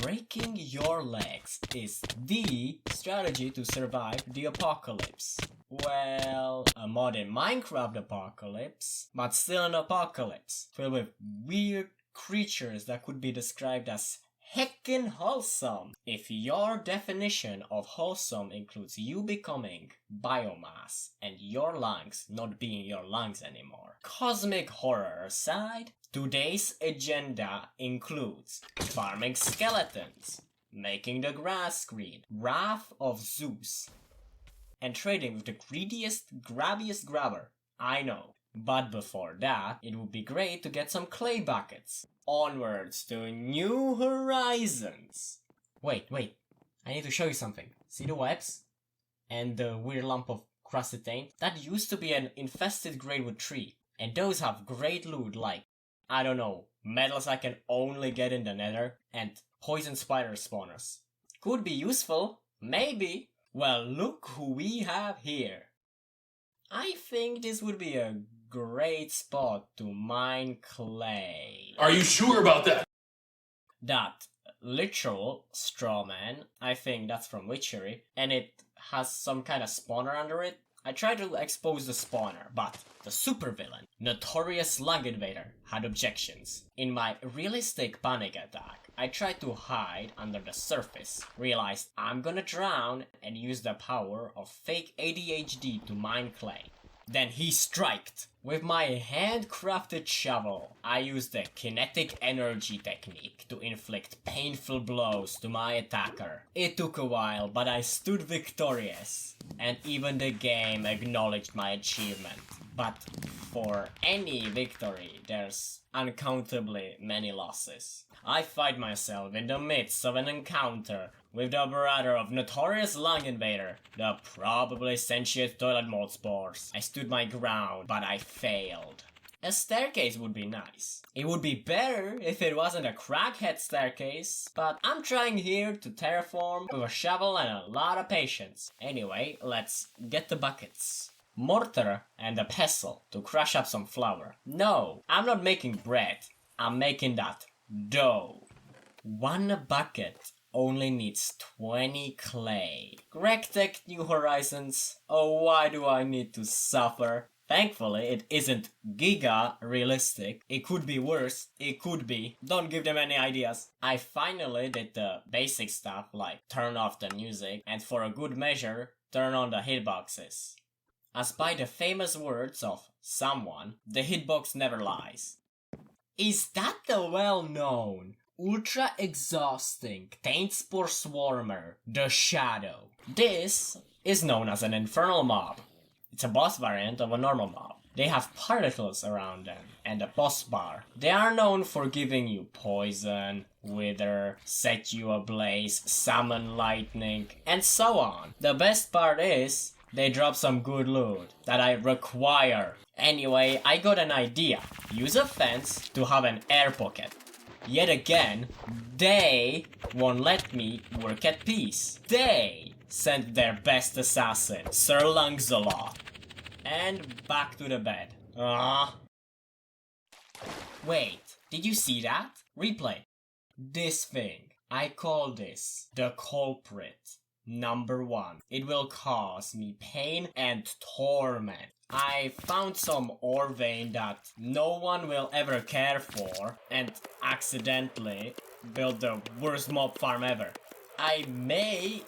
breaking your legs is the strategy to survive the apocalypse. Well, a modern Minecraft apocalypse, but still an apocalypse, filled with weird creatures that could be described as heckin' wholesome. If your definition of wholesome includes you becoming biomass and your lungs not being your lungs anymore. Cosmic horror aside, today's agenda includes farming skeletons, making the grass green, Wrath of Zeus, and trading with the greediest, grabbiest grabber I know. But before that, it would be great to get some clay buckets. Onwards to new horizons. Wait, I need to show you something. See the webs? And the weird lump of crusted taint? That used to be an infested gradewood tree. And those have great loot like, I don't know, metals I can only get in the nether, and poison spider spawners. Could be useful, maybe. Well, look who we have here. I think this would be a great spot to mine clay. Are you sure about that? That literal straw man, I think that's from Witchery, and it has some kind of spawner under it. I tried to expose the spawner, but the supervillain, Notorious Slug Invader, had objections. In my realistic panic attack, I tried to hide under the surface, realized I'm gonna drown, and used the power of fake ADHD to mine clay. Then he striked. With my handcrafted shovel, I used the kinetic energy technique to inflict painful blows to my attacker. It took a while, but I stood victorious, and even the game acknowledged my achievement. But for any victory, there's uncountably many losses. I find myself in the midst of an encounter with the brother of Notorious Lung Invader, the probably sentient toilet mold spores. I stood my ground, but I failed. A staircase would be nice. It would be better if it wasn't a crackhead staircase, but I'm trying here to terraform with a shovel and a lot of patience. Anyway, let's get the buckets. Mortar and a pestle to crush up some flour. No, I'm not making bread. I'm making that dough. One bucket only needs 20 clay. Rectech New Horizons. Oh, why do I need to suffer? Thankfully, it isn't giga realistic. It could be worse. It could be. Don't give them any ideas. I finally did the basic stuff like turn off the music and for a good measure, turn on the hitboxes. As by the famous words of someone, the hitbox never lies. Is that the well-known, ultra-exhausting taint spore swarmer, the Shadow? This is known as an infernal mob. It's a boss variant of a normal mob. They have particles around them and a boss bar. They are known for giving you poison, wither, set you ablaze, summon lightning, and so on. The best part is, they drop some good loot that I require. Anyway, I got an idea. Use a fence to have an air pocket. Yet again, they won't let me work at peace. They sent their best assassin, Sir Lungzalot. And back to the bed. Wait, did you see that? Replay. This thing. I call this the culprit. Number 1. It will cause me pain and torment. I found some ore vein that no one will ever care for and accidentally built the worst mob farm ever. I may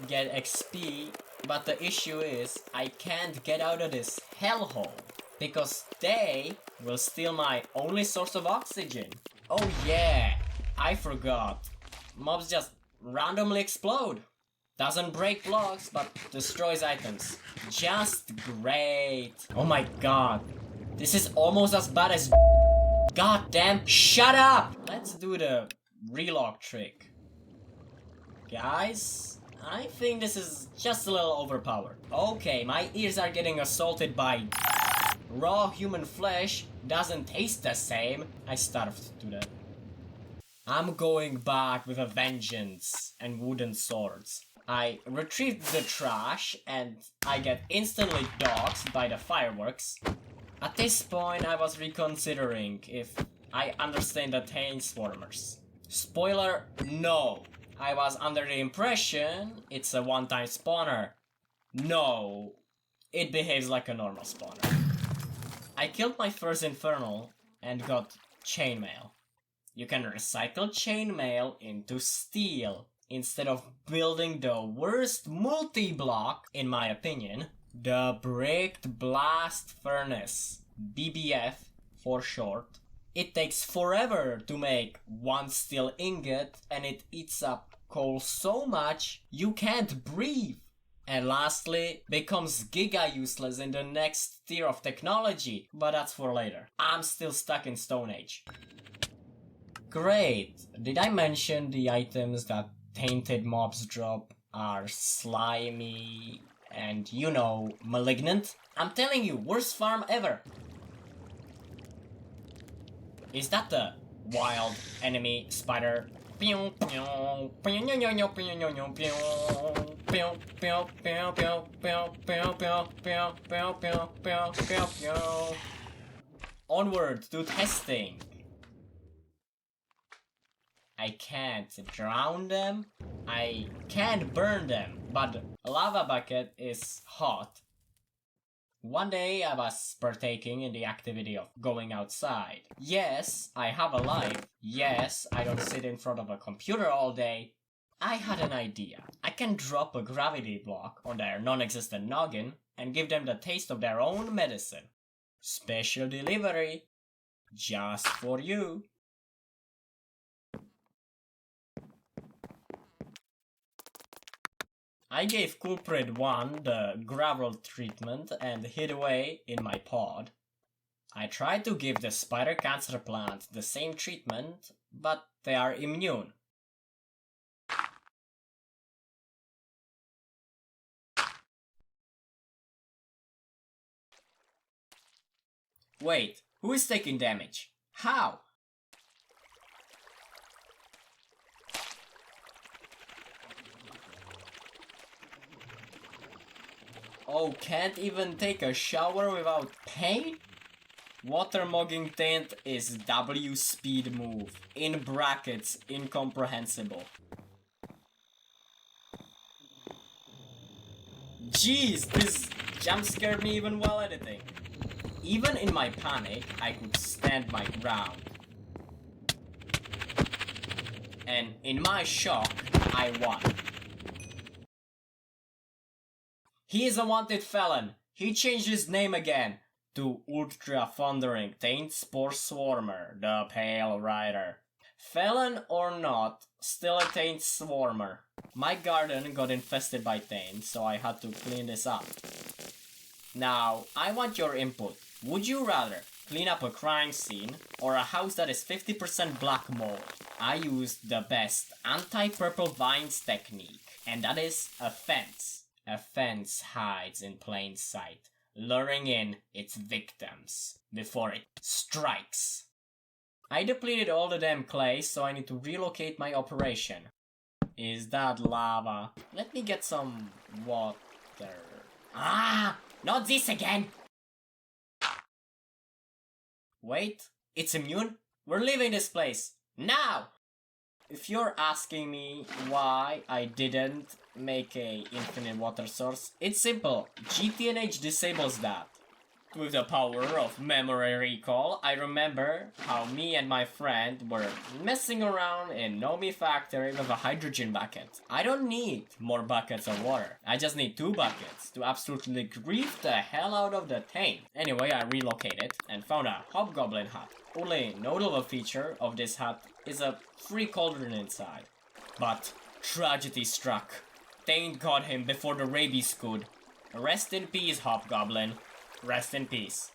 get XP, but the issue is I can't get out of this hellhole because they will steal my only source of oxygen. Oh yeah, I forgot. Mobs just randomly explode. Doesn't break blocks, but destroys items. Just great. Oh my god. This is almost as bad as... God damn, shut up! Let's do the relock trick. Guys, I think this is just a little overpowered. Okay, my ears are getting assaulted by... Raw human flesh doesn't taste the same. I starved to death. I'm going back with a vengeance and wooden swords. I retrieved the trash and I get instantly doxed by the fireworks. At this point I was reconsidering if I understand the taint swarmers. Spoiler, no. I was under the impression it's a one-time spawner. No, it behaves like a normal spawner. I killed my first infernal and got chainmail. You can recycle chainmail into steel instead of building the worst multi-block, in my opinion, the Bricked Blast Furnace, BBF for short. It takes forever to make one steel ingot and it eats up coal so much you can't breathe. And lastly, becomes giga useless in the next tier of technology, but that's for later. I'm still stuck in Stone Age. Great! Did I mention the items that tainted mobs drop are slimy and, you know, malignant? I'm telling you, worst farm ever! Is that the wild enemy spider? Onward to testing. I can't drown them, I can burn them, but a lava bucket is hot. One day I was partaking in the activity of going outside. Yes, I have a life. Yes, I don't sit in front of a computer all day. I had an idea. I can drop a gravity block on their non-existent noggin and give them the taste of their own medicine. Special delivery. Just for you. I gave Culprit 1 the gravel treatment and hid away in my pod. I tried to give the spider cancer plant the same treatment, but they are immune. Wait, who is taking damage? How? Oh, can't even take a shower without pain? Watermogging taint is W speed move. In brackets, incomprehensible. Jeez, this jump scared me even while editing. Even in my panic, I could stand my ground. And in my shock, I won. He is a wanted felon. He changed his name again to Ultra Thundering Taint Spore Swarmer, the Pale Rider. Felon or not, still a Taint Swarmer. My garden got infested by taint, so I had to clean this up. Now, I want your input. Would you rather clean up a crime scene or a house that is 50% black mold? I used the best anti-purple vines technique, and that is a fence. A fence hides in plain sight, luring in its victims before it strikes. I depleted all the damn clay, so I need to relocate my operation. Is that lava? Let me get some water. Ah! Not this again! Wait, it's immune? We're leaving this place. Now! If you're asking me why I didn't make a infinite water source, it's simple. GTNH disables that. With the power of memory recall, I remember how me and my friend were messing around in Nomi factory with a hydrogen bucket. I don't need more buckets of water. I just need 2 buckets to absolutely grief the hell out of the taint. Anyway, I relocated and found a hobgoblin hut. Only notable feature of this hut is a free cauldron inside. But tragedy struck. Taint got him before the rabies could. Rest in peace, hobgoblin. Rest in peace.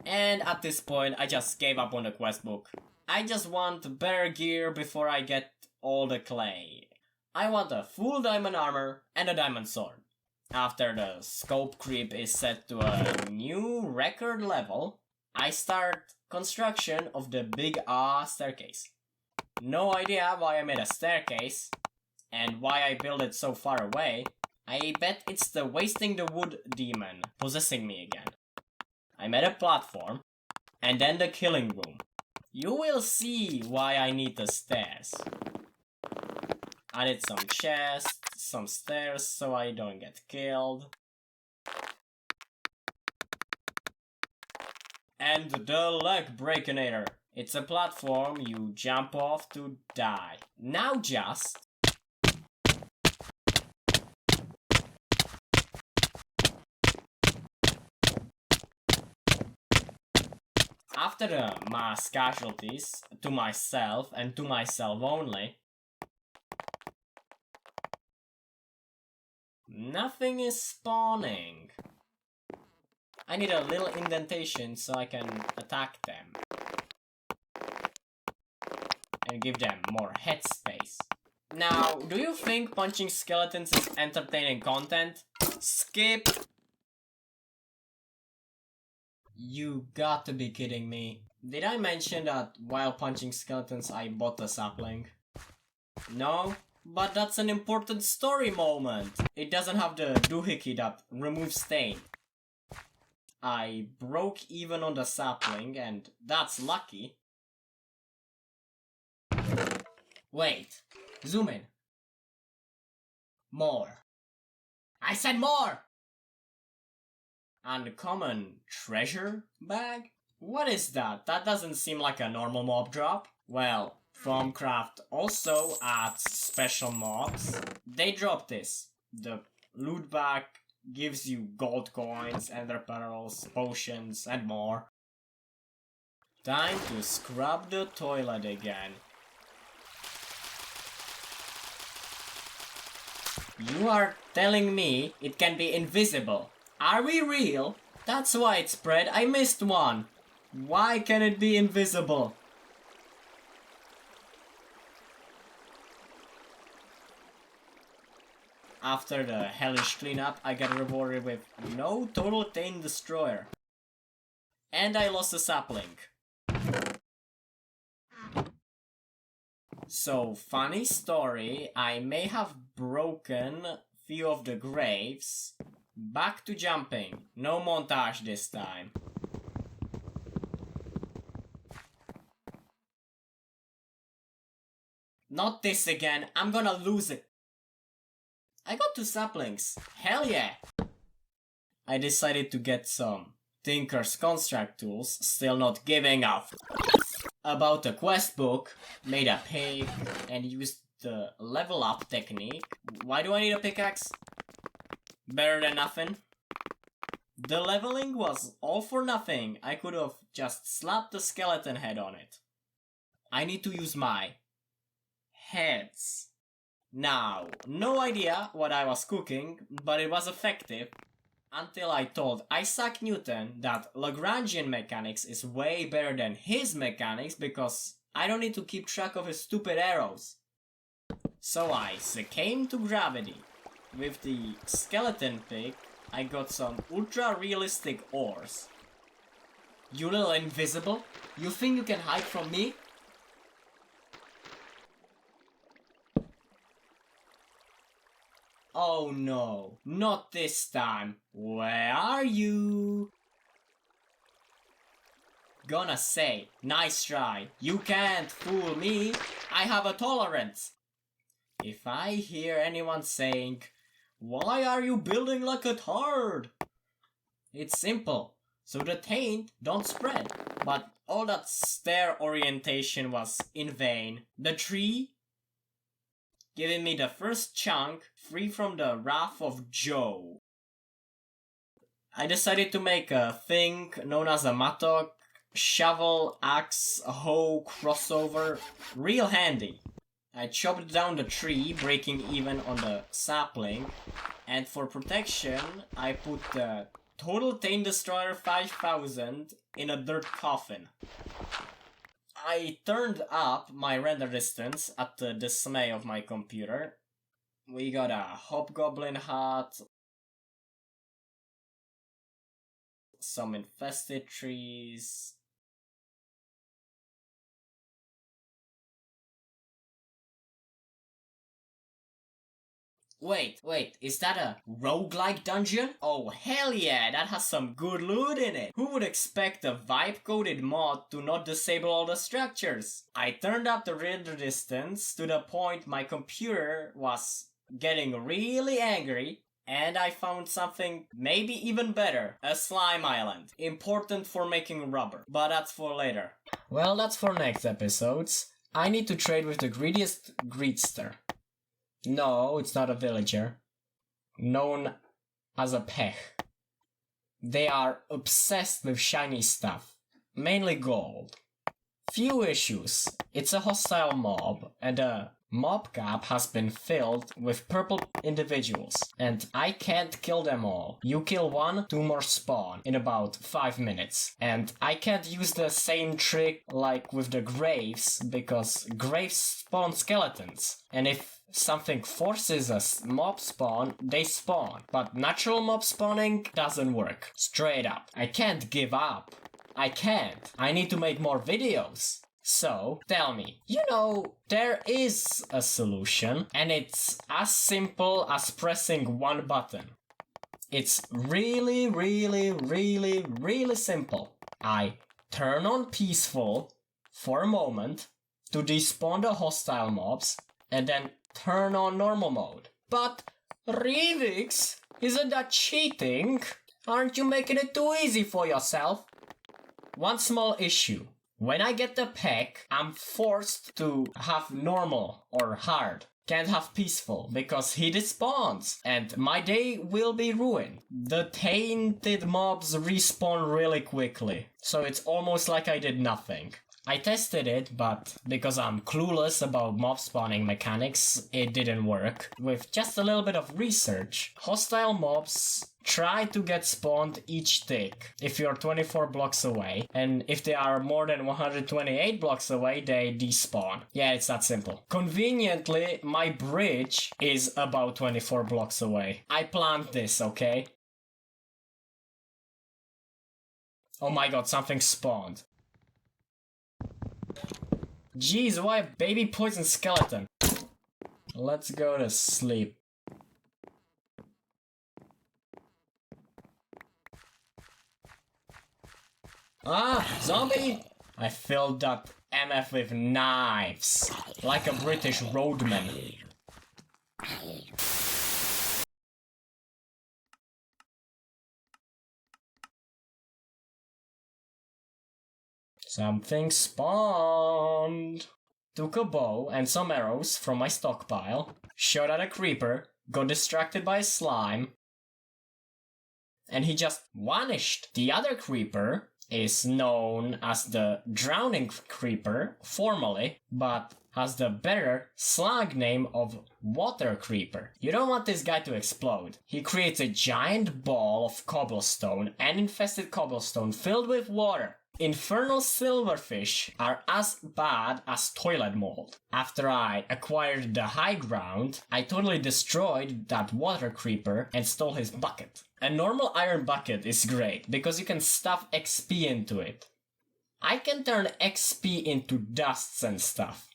And at this point, I just gave up on the quest book. I just want better gear before I get all the clay. I want a full diamond armor and a diamond sword. After the scope creep is set to a new record level, I start construction of the big staircase. No idea why I made a staircase and why I built it so far away. I bet it's the wasting the wood demon possessing me again. I made a platform, and then the killing room. You will see why I need the stairs. I did some chests, some stairs so I don't get killed. And the leg breakinator. It's a platform you jump off to die. Now just... After the mass casualties, to myself and to myself only, nothing is spawning. I need a little indentation so I can attack them. And give them more headspace. Now, do you think punching skeletons is entertaining content? Skip! You got to be kidding me. Did I mention that while punching skeletons I bought a sapling? No? But that's an important story moment. It doesn't have the doohickey that removes taint. I broke even on the sapling and that's lucky. Wait, zoom in. More. I said more! Uncommon treasure bag? What is that? That doesn't seem like a normal mob drop. Well, Thromcraft also adds special mobs. They drop this. The loot bag gives you gold coins, ender pearls, potions, and more. Time to scrub the toilet again. You are telling me it can be invisible. Are we real? That's widespread. I missed one. Why can it be invisible? After the hellish cleanup, I got rewarded with no total taint destroyer. And I lost a sapling. So, funny story, I may have broken few of the graves. Back to jumping. No montage this time. Not this again. I'm gonna lose it. I got 2 saplings. Hell yeah. I decided to get some Tinker's Construct tools. Still not giving up. About the quest book. Made a pig and used the level up technique. Why do I need a pickaxe? Better than nothing. The leveling was all for nothing. I could have just slapped the skeleton head on it. I need to use my heads. Now, no idea what I was cooking, but it was effective. Until I told Isaac Newton that Lagrangian mechanics is way better than his mechanics because I don't need to keep track of his stupid arrows. So I succumbed to gravity. With the skeleton pick, I got some ultra-realistic ores. You little invisible? You think you can hide from me? Oh no, not this time. Where are you? Gonna say, nice try. You can't fool me. I have a tolerance. If I hear anyone saying, why are you building like a turd? It's simple, so the taint don't spread. But all that stair orientation was in vain. The tree giving me the first chunk free from the wrath of Joe. I decided to make a thing known as a mattock, shovel, axe, hoe crossover, real handy. I chopped down the tree, breaking even on the sapling, and for protection, I put the Total Taint Destroyer 5000 in a dirt coffin. I turned up my render distance at the dismay of my computer. We got a hobgoblin hat, some infested trees, Wait, is that a roguelike dungeon? Oh hell yeah, that has some good loot in it. Who would expect a vibe-coded mod to not disable all the structures? I turned up the render distance to the point my computer was getting really angry, and I found something maybe even better. A slime island. Important for making rubber, but that's for later. Well, that's for next episodes. I need to trade with the greediest greedster. No, it's not a villager. Known as a Pech. They are obsessed with shiny stuff. Mainly gold. Few issues. It's a hostile mob, and a mob cap has been filled with purple individuals, and I can't kill them all. You kill one, two more spawn in about 5 minutes. And I can't use the same trick like with the graves, because graves spawn skeletons. And if something forces a mob spawn, they spawn. But natural mob spawning doesn't work. Straight up. I can't give up. I can't. I need to make more videos. So, tell me, there is a solution, and it's as simple as pressing one button. It's really, really, really, really simple. I turn on peaceful for a moment to despawn the hostile mobs, and then turn on normal mode. But, Revix, isn't that cheating? Aren't you making it too easy for yourself? One small issue. When I get the Pech, I'm forced to have normal or hard. Can't have peaceful, because he despawns, and my day will be ruined. The tainted mobs respawn really quickly, so it's almost like I did nothing. I tested it, but because I'm clueless about mob spawning mechanics, it didn't work. With just a little bit of research, hostile mobs try to get spawned each tick if you're 24 blocks away, and if they are more than 128 blocks away, they despawn. Yeah, it's that simple. Conveniently, my bridge is about 24 blocks away. I planned this, okay? Oh my god, something spawned. Jeez, why a baby poison skeleton? Let's go to sleep. Ah, zombie! I filled that MF with knives, like a British roadman. Something spawned. Took a bow and some arrows from my stockpile, shot at a creeper, got distracted by a slime, and he just vanished. The other creeper is known as the drowning creeper formally, but has the better slang name of water creeper. You don't want this guy to explode. He creates a giant ball of cobblestone and infested cobblestone filled with water. Infernal silverfish are as bad as toilet mold. After I acquired the high ground, I totally destroyed that water creeper and stole his bucket. A normal iron bucket is great because you can stuff XP into it. I can turn XP into dusts and stuff.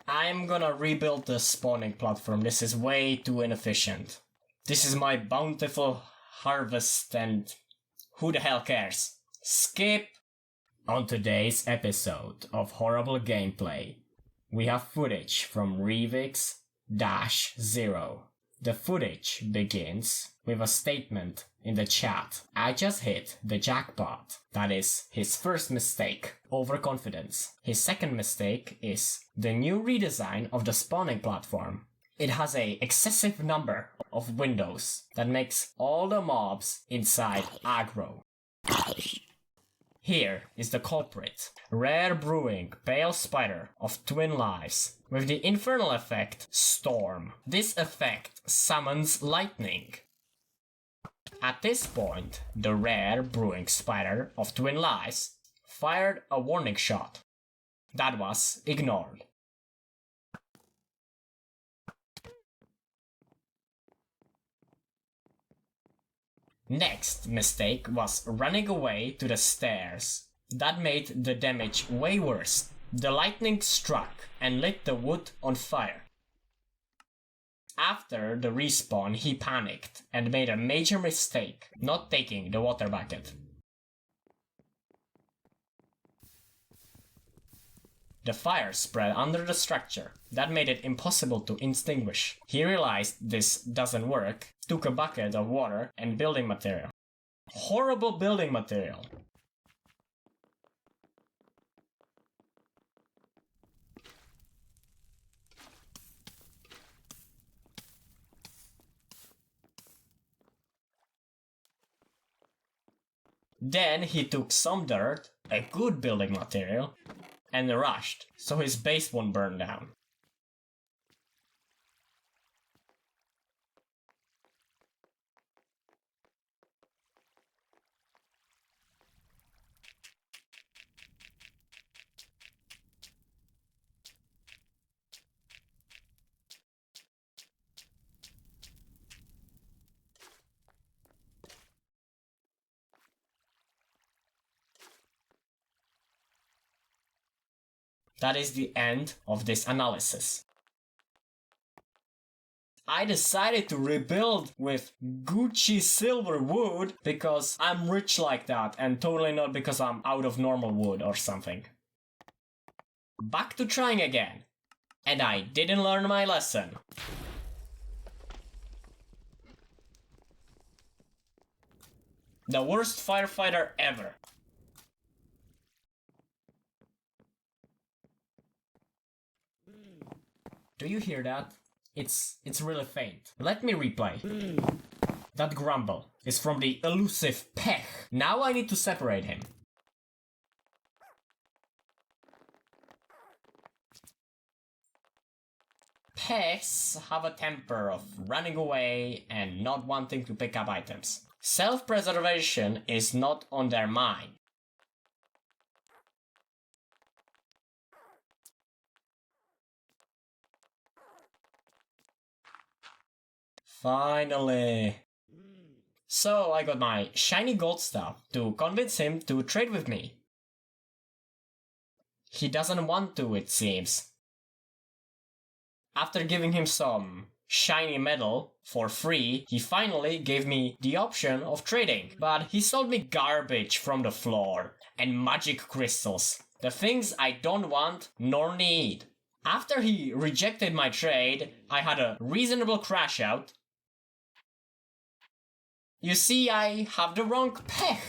I'm gonna rebuild the spawning platform. This is way too inefficient. This is my bountiful harvest and who the hell cares? Skip. On today's episode of Horrible Gameplay, we have footage from Revix-0. The footage begins with a statement in the chat. I just hit the jackpot. That is his first mistake, overconfidence. His second mistake is the new redesign of the spawning platform. It has an excessive number of windows that makes all the mobs inside aggro. Here is the culprit. Rare Brewing Pale Spider of Twin Lives with the infernal effect Storm. This effect summons lightning. At this point, the Rare Brewing Spider of Twin Lives fired a warning shot. That was ignored. Next mistake was running away to the stairs. That made the damage way worse. The lightning struck and lit the wood on fire. After the respawn, he panicked and made a major mistake, not taking the water bucket. The fire spread under the structure. That made it impossible to extinguish. He realized this doesn't work, took a bucket of water and building material. Horrible building material. Then he took some dirt, a good building material, and rushed, so his base won't burn down. That is the end of this analysis. I decided to rebuild with Gucci silver wood because I'm rich like that and totally not because I'm out of normal wood or something. Back to trying again. And I didn't learn my lesson. The worst firefighter ever. Do you hear that? It's really faint. Let me replay. That grumble is from the elusive Pech. Now I need to separate him. Pechs have a temper of running away and not wanting to pick up items. Self-preservation is not on their mind. Finally. So I got my shiny gold stuff to convince him to trade with me. He doesn't want to, it seems. After giving him some shiny metal for free, he finally gave me the option of trading. But he sold me garbage from the floor and magic crystals. The things I don't want nor need. After he rejected my trade, I had a reasonable crash out. You see, I have the wrong Pech.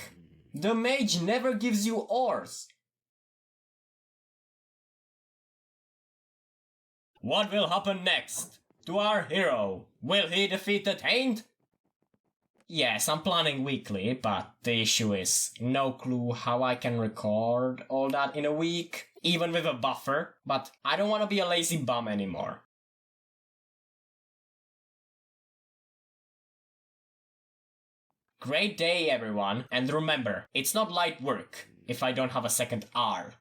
The mage never gives you ores. What will happen next to our hero? Will he defeat the taint? Yes, I'm planning weekly, but the issue is no clue how I can record all that in a week, even with a buffer, but I don't want to be a lazy bum anymore. Great day, everyone, and remember, it's not light work if I don't have a second R.